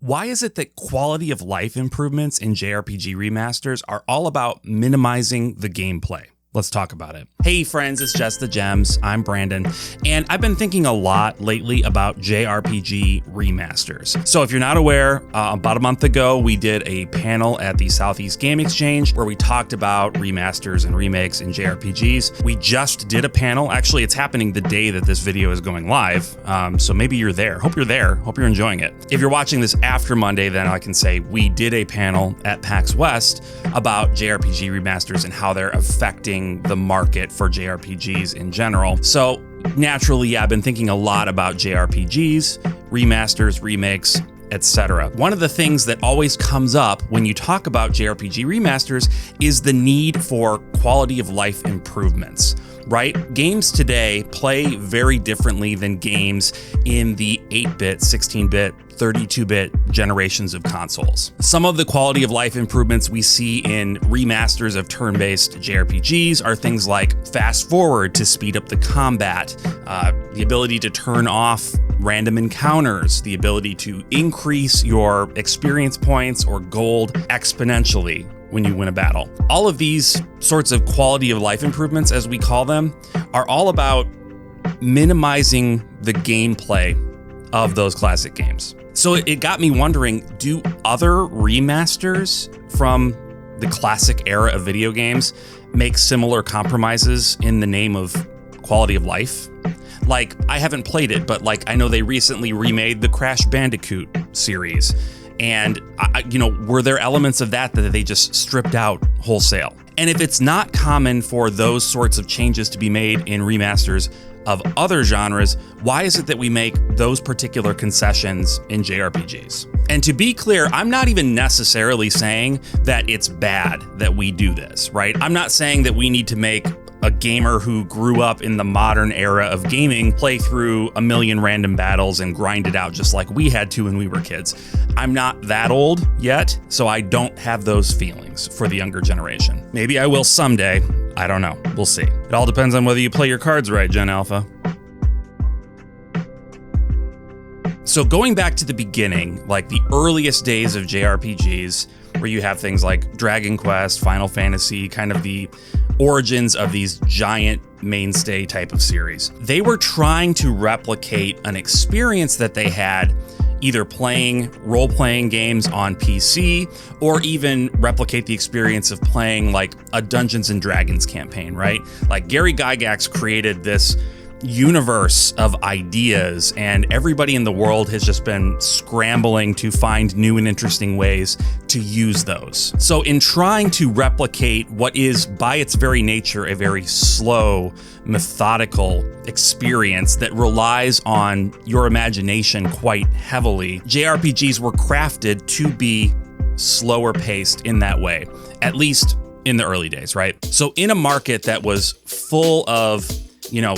Why is it that quality of life improvements in JRPG remasters are all about minimizing the gameplay? Let's talk about it. Hey friends, it's Just the Gems. I'm Brandon, and I've been thinking a lot lately about JRPG remasters. So if you're not aware, about a month ago, we did a panel at the Southeast Game Exchange where we talked about remasters and remakes in JRPGs. We just did a panel. Actually, it's happening the day that this video is going live, so maybe you're there. Hope you're there. Hope you're enjoying it. If you're watching this after Monday, then I can say we did a panel at PAX West about JRPG remasters and how they're affecting the market for JRPGs in general. So naturally, I've been thinking a lot about JRPGs, remasters, remakes, etc. One of the things that always comes up when you talk about JRPG remasters is the need for quality of life improvements, right? Games today play very differently than games in the 8-bit, 16-bit, 32-bit generations of consoles. Some of the quality of life improvements we see in remasters of turn-based JRPGs are things like fast forward to speed up the combat, the ability to turn off random encounters, the ability to increase your experience points or gold exponentially when you win a battle. All of these sorts of quality of life improvements, as we call them, are all about minimizing the gameplay of those classic games. So it got me wondering, do other remasters from the classic era of video games make similar compromises in the name of quality of life? Like, I haven't played it, but like I know they recently remade the Crash Bandicoot series. And, were there elements of that they just stripped out wholesale? And if it's not common for those sorts of changes to be made in remasters of other genres, why is it that we make those particular concessions in JRPGs? And to be clear, I'm not even necessarily saying that it's bad that we do this, right? I'm not saying that we need to make a gamer who grew up in the modern era of gaming play through a million random battles and grind it out just like we had to when we were kids. I'm not that old yet, so I don't have those feelings for the younger generation. Maybe I will someday. I don't know. We'll see. It all depends on whether you play your cards right, Gen Alpha. So going back to the beginning, like the earliest days of JRPGs, where you have things like Dragon Quest, Final Fantasy, kind of the origins of these giant mainstay type of series. They were trying to replicate an experience that they had either playing role-playing games on PC or even replicate the experience of playing like a Dungeons and Dragons campaign, right? Like Gary Gygax created this universe of ideas, and everybody in the world has just been scrambling to find new and interesting ways to use those. So in trying to replicate what is by its very nature a very slow, methodical experience that relies on your imagination quite heavily, JRPGs were crafted to be slower paced in that way, at least in the early days, right? So in a market that was full of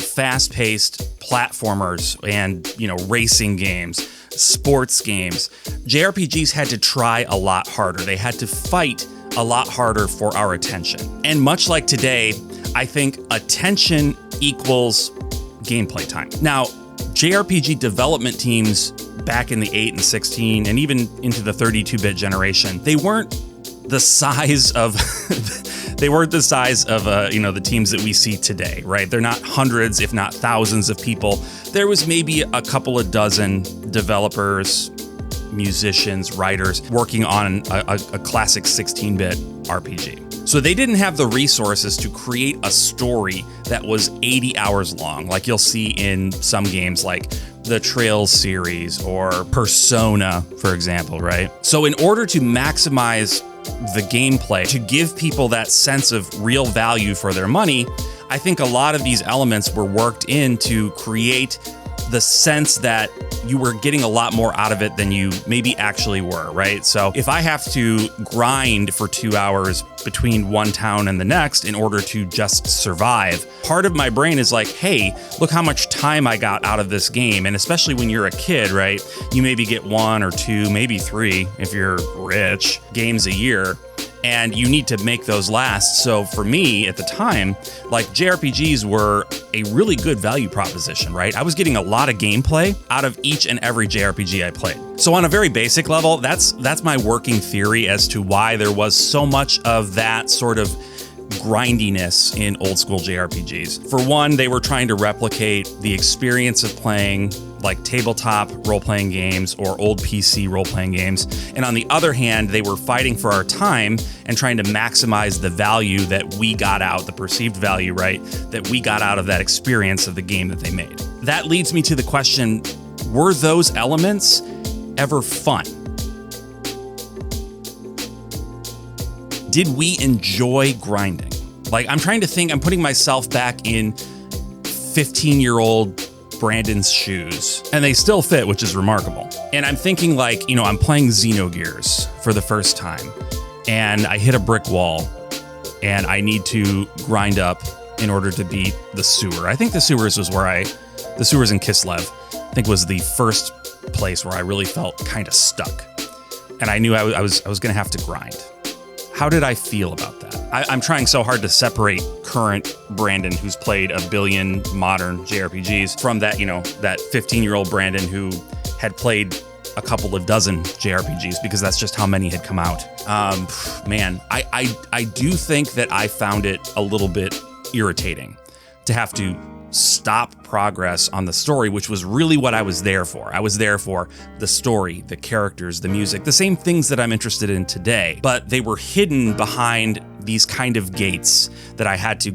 fast-paced platformers and, racing games, sports games, JRPGs had to try a lot harder. They had to fight a lot harder for our attention. And much like today, I think attention equals gameplay time. Now, JRPG development teams back in the 8 and 16 and even into the 32-bit generation, they weren't the size of the teams that we see today, right? They're not hundreds, if not thousands of people. There was maybe a couple of dozen developers, musicians, writers working on a classic 16-bit RPG. So they didn't have the resources to create a story that was 80 hours long, like you'll see in some games like the Trails series or Persona, for example, right? So in order to maximize the gameplay, to give people that sense of real value for their money, I think a lot of these elements were worked in to create the sense that you were getting a lot more out of it than you maybe actually were, right? So if I have to grind for 2 hours between one town and the next in order to just survive, part of my brain is like, hey, look how much time I got out of this game. And especially when you're a kid, right? You maybe get 1 or 2, maybe 3, if you're rich, games a year. and you need to make those last. So for me at the time, like JRPGs were a really good value proposition, right? I was getting a lot of gameplay out of each and every JRPG I played. So on a very basic level, that's my working theory as to why there was so much of that sort of grindiness in old school JRPGs. For one, they were trying to replicate the experience of playing like tabletop role-playing games or old PC role-playing games. And on the other hand, they were fighting for our time and trying to maximize the value that we got out, the perceived value, right, that we got out of that experience of the game that they made. That leads me to the question, were those elements ever fun? Did we enjoy grinding? Like, I'm trying to think, I'm putting myself back in 15-year-old Brandon's shoes, and they still fit, which is remarkable. And I'm thinking like, you know, I'm playing Xenogears for the first time, and I hit a brick wall, and I need to grind up in order to beat the sewer. I think the sewers in Kislev, I think was the first place where I really felt kind of stuck. And I knew I was gonna have to grind. How did I feel about that? I'm trying so hard to separate current Brandon, who's played a billion modern JRPGs, from that, you know, that 15-year-old Brandon who had played a couple of dozen JRPGs, because that's just how many had come out. Man, I do think that I found it a little bit irritating to have to stop progress on the story, which was really what I was there for. I was there for the story, the characters, the music, the same things that I'm interested in today, but they were hidden behind these kind of gates that I had to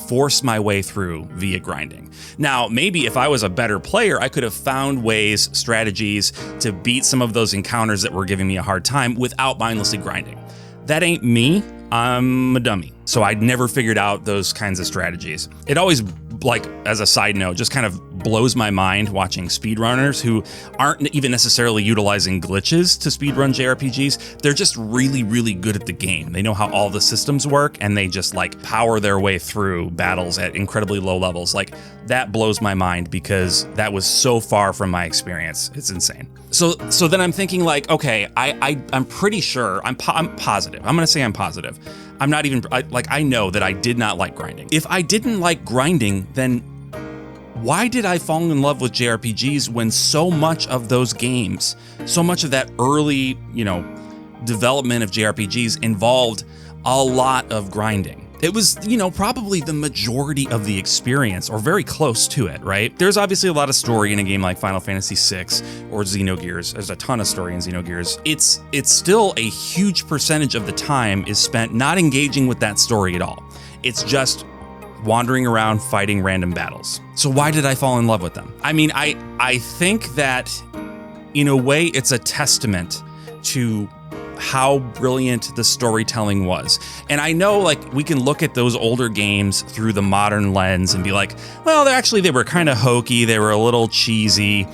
force my way through via grinding. Now, maybe if I was a better player, I could have found ways, strategies to beat some of those encounters that were giving me a hard time without mindlessly grinding. That ain't me. I'm a dummy. So I'd never figured out those kinds of strategies. It always, like, as a side note, just kind of blows my mind watching speedrunners who aren't even necessarily utilizing glitches to speedrun JRPGs. They're just really, really good at the game. They know how all the systems work, and they just like power their way through battles at incredibly low levels. Like, that blows my mind because that was so far from my experience. It's insane. So then I'm thinking like, okay, I'm pretty sure, I'm positive. I'm gonna say I'm positive. I'm not even, I know that I did not like grinding. If I didn't like grinding, then why did I fall in love with JRPGs when so much of those games, so much of that early, you know, development of JRPGs involved a lot of grinding? It was, you know, probably the majority of the experience, or very close to it, right? There's obviously a lot of story in a game like Final Fantasy VI or Xenogears. There's a ton of story in Xenogears. It's still a huge percentage of the time is spent not engaging with that story at all. It's just wandering around fighting random battles. So why did I fall in love with them? I mean, I think that in a way it's a testament to how brilliant the storytelling was. And I know, like, we can look at those older games through the modern lens and be like, well, they were kind of hokey, they were a little cheesy,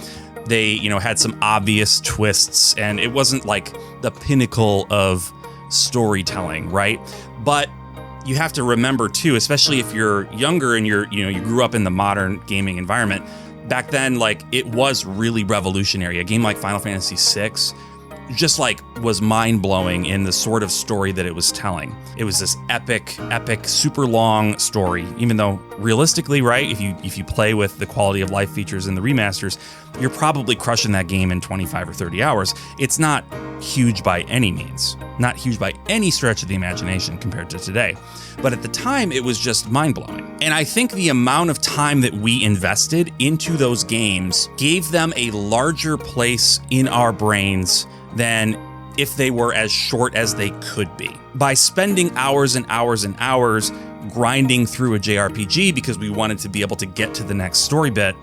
they, you know, had some obvious twists, and it wasn't like the pinnacle of storytelling, right? But you have to remember too, especially if you're younger and you grew up in the modern gaming environment, back then, like, it was really revolutionary. A game like Final Fantasy VI just like was mind-blowing in the sort of story that it was telling. It was this epic, super long story, even though realistically, right, if you play with the quality of life features in the remasters, you're probably crushing that game in 25 or 30 hours. It's not huge by any means, not huge by any stretch of the imagination compared to today. But at the time, it was just mind-blowing. And I think the amount of time that we invested into those games gave them a larger place in our brains than if they were as short as they could be. By spending hours and hours and hours grinding through a JRPG because we wanted to be able to get to the next story bit,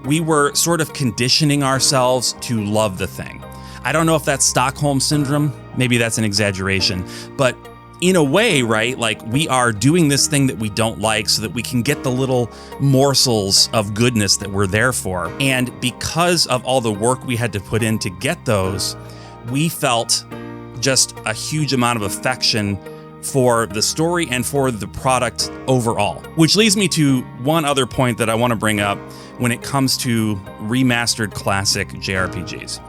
we were sort of conditioning ourselves to love the thing. I don't know if that's Stockholm Syndrome, maybe that's an exaggeration, but in a way, right, like, we are doing this thing that we don't like so that we can get the little morsels of goodness that we're there for. And because of all the work we had to put in to get those, we felt just a huge amount of affection for the story and for the product overall. Which leads me to one other point that I want to bring up when it comes to remastered classic JRPGs.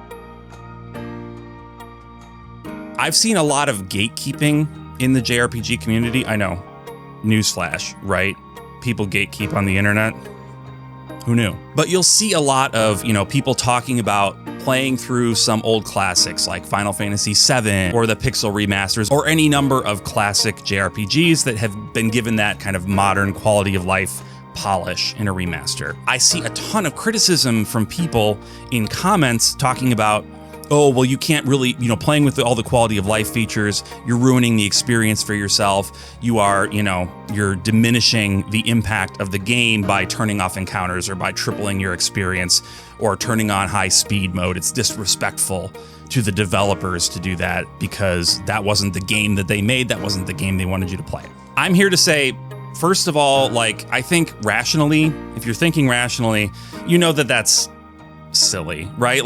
I've seen a lot of gatekeeping in the JRPG community. I know, newsflash, right? People gatekeep on the internet. Who knew? But you'll see a lot of, people talking about playing through some old classics like Final Fantasy VII or the Pixel remasters or any number of classic JRPGs that have been given that kind of modern quality of life polish in a remaster. I see a ton of criticism from people in comments talking about, oh, well, you can't really, playing with all the quality of life features, you're ruining the experience for yourself. You are, you're diminishing the impact of the game by turning off encounters or by tripling your experience or turning on high speed mode. It's disrespectful to the developers to do that because that wasn't the game that they made. That wasn't the game they wanted you to play. I'm here to say, first of all, I think rationally, if you're thinking rationally, that's silly, right?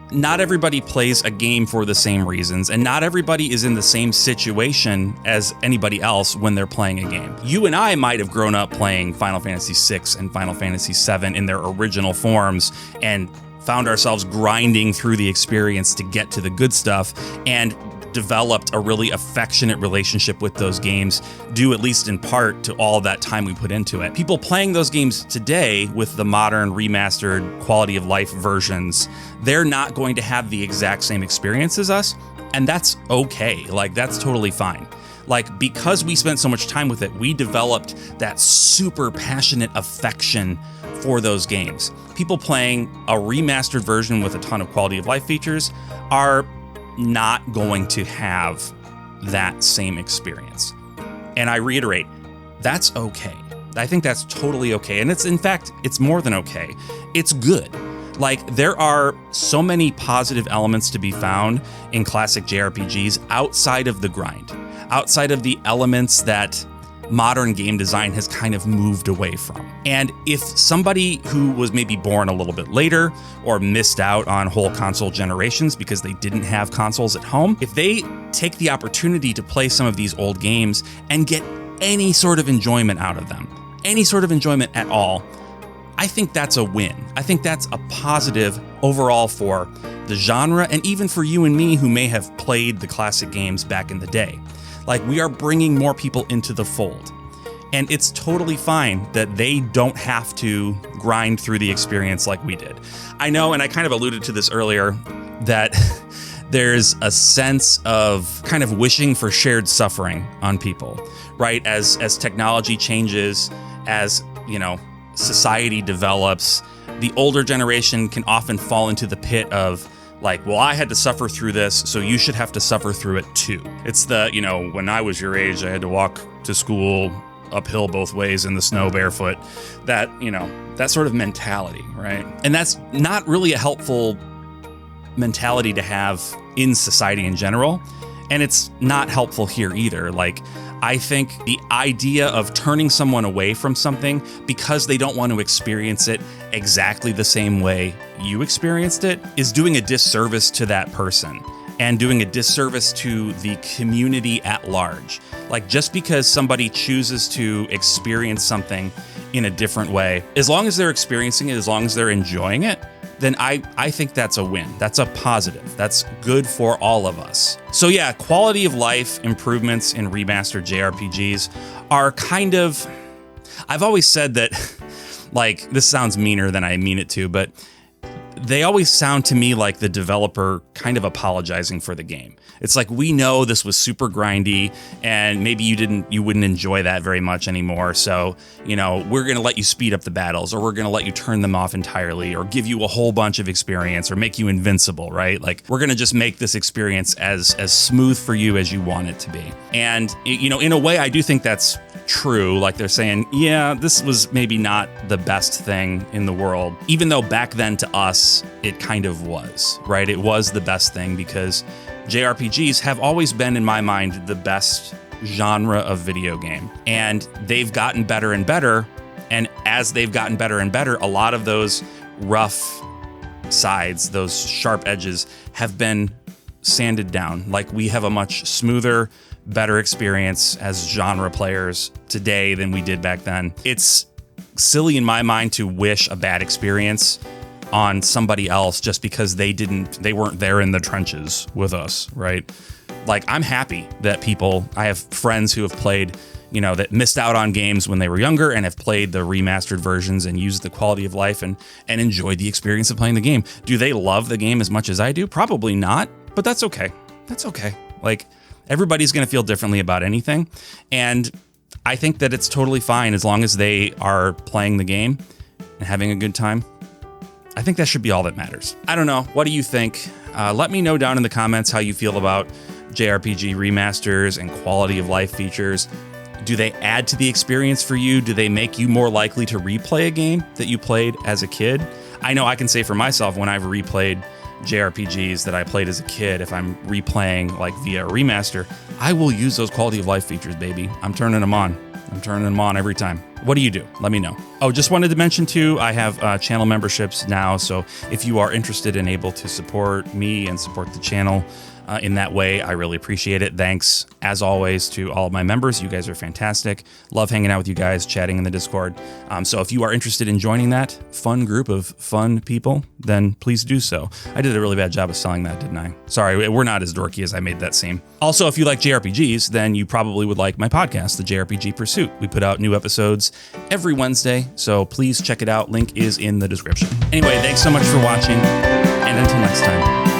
Not everybody plays a game for the same reasons, and not everybody is in the same situation as anybody else when they're playing a game. You and I might have grown up playing Final Fantasy VI and Final Fantasy VII in their original forms and found ourselves grinding through the experience to get to the good stuff and developed a really affectionate relationship with those games, due at least in part to all that time we put into it. People playing those games today with the modern remastered quality of life versions, they're not going to have the exact same experience as us, and that's okay. That's totally fine. Because we spent so much time with it, we developed that super passionate affection for those games. People playing a remastered version with a ton of quality of life features are not going to have that same experience. And I reiterate, that's okay. I think that's totally okay. And it's more than okay. It's good. There are so many positive elements to be found in classic JRPGs outside of the grind, outside of the elements that modern game design has kind of moved away from. And if somebody who was maybe born a little bit later or missed out on whole console generations because they didn't have consoles at home, if they take the opportunity to play some of these old games and get any sort of enjoyment out of them, any sort of enjoyment at all, I think that's a win. I think that's a positive overall for the genre and even for you and me who may have played the classic games back in the day. We are bringing more people into the fold. And it's totally fine that they don't have to grind through the experience like we did. I know, and I kind of alluded to this earlier, that there's a sense of kind of wishing for shared suffering on people, right? As technology changes, as, society develops, the older generation can often fall into the pit of, well, I had to suffer through this, so you should have to suffer through it too. It's the, when I was your age, I had to walk to school uphill both ways in the snow barefoot. That, that sort of mentality, right? And that's not really a helpful mentality to have in society in general. And it's not helpful here either. I think the idea of turning someone away from something because they don't want to experience it exactly the same way you experienced it is doing a disservice to that person and doing a disservice to the community at large. Just because somebody chooses to experience something in a different way, as long as they're experiencing it, as long as they're enjoying it, then I think that's a win. That's a positive. That's good for all of us. So yeah, quality of life improvements in remastered JRPGs are kind of, I've always said that, this sounds meaner than I mean it to, but they always sound to me like the developer kind of apologizing for the game. It's we know this was super grindy and maybe you wouldn't enjoy that very much anymore. So, we're going to let you speed up the battles, or we're going to let you turn them off entirely, or give you a whole bunch of experience, or make you invincible, right? We're going to just make this experience as smooth for you as you want it to be. And, in a way, I do think that's true. They're saying, yeah, this was maybe not the best thing in the world, even though back then to us, it kind of was, right? It was the best thing because JRPGs have always been, in my mind, the best genre of video game. And they've gotten better and better. And as they've gotten better and better, a lot of those rough sides, those sharp edges, have been sanded down. We have a much smoother, better experience as genre players today than we did back then. It's silly in my mind to wish a bad experience on somebody else just because they weren't there in the trenches with us, right? Like, I'm happy that I have friends who have played, that missed out on games when they were younger and have played the remastered versions and used the quality of life and enjoyed the experience of playing the game. Do they love the game as much as I do? Probably not, but that's okay. That's okay. Like, everybody's going to feel differently about anything. And I think that it's totally fine as long as they are playing the game and having a good time. I think that should be all that matters. I don't know. What do you think? Let me know down in the comments how you feel about JRPG remasters and quality of life features. Do they add to the experience for you? Do they make you more likely to replay a game that you played as a kid? I know I can say for myself, when I've replayed JRPGs that I played as a kid, if I'm replaying like via a remaster, I will use those quality of life features, baby. I'm turning them on. I'm turning them on every time. What do you do? Let me know. Oh, just wanted to mention too, I have channel memberships now. So if you are interested and able to support me and support the channel in that way, I really appreciate it. Thanks, as always, to all of my members. You guys are fantastic. Love hanging out with you guys, chatting in the Discord. So if you are interested in joining that fun group of fun people, then please do so. I did a really bad job of selling that, didn't I? Sorry, we're not as dorky as I made that seem. Also, if you like JRPGs, then you probably would like my podcast, the JRPG Pursuit. We put out new episodes every Wednesday, so please check it out. Link is in the description. Anyway, thanks so much for watching, and until next time.